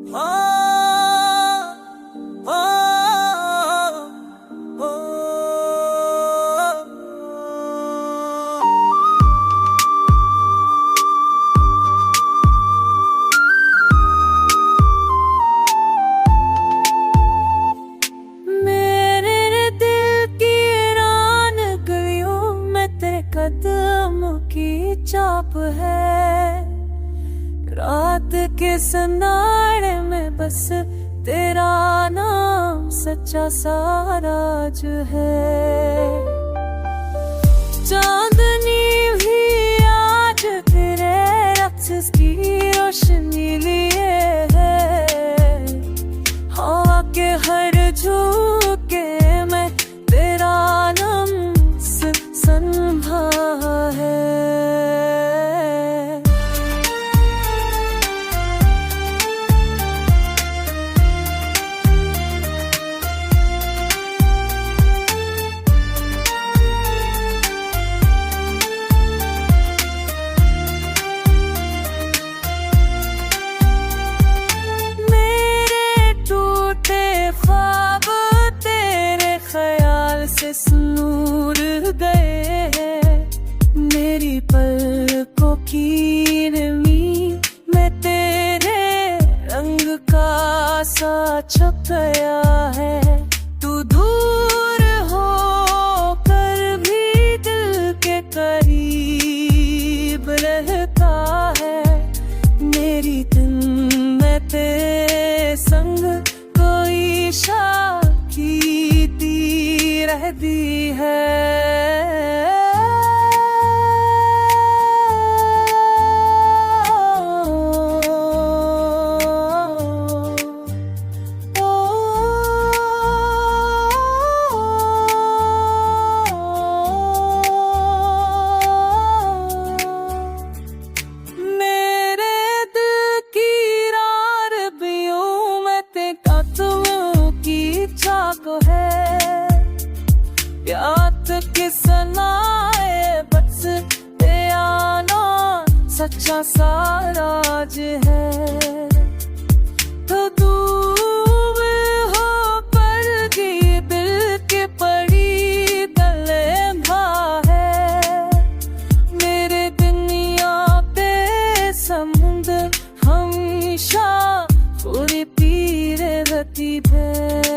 ओ, ओ, ओ, मेरे दिल की वीरान गलियों में तेरे कदमों की चाप है। रात के सन्नाटे में बस तेरा नाम सच्चा साराज है। चांदनी भी आज तेरे रक्स की रोशनी लिए है। हवा के हर झोंके में तेरा नाम सन्हा है। ख्वाब तेरे ख्याल से नूर गए हैं। मेरी पलकों की नमी में तेरे रंग का सा छप गया है। तू दूर हो कर भी दिल के करीब रहता है। मेरी दिन में तेरे संग की रहती है। प्यात किसनाए बस तेरा सच्चा साराज है। तो दूर हो पर की दिल के पड़ी गले भा है। मेरे दुनिया पे समुद्र हमेशा पूरी पीर रहती है।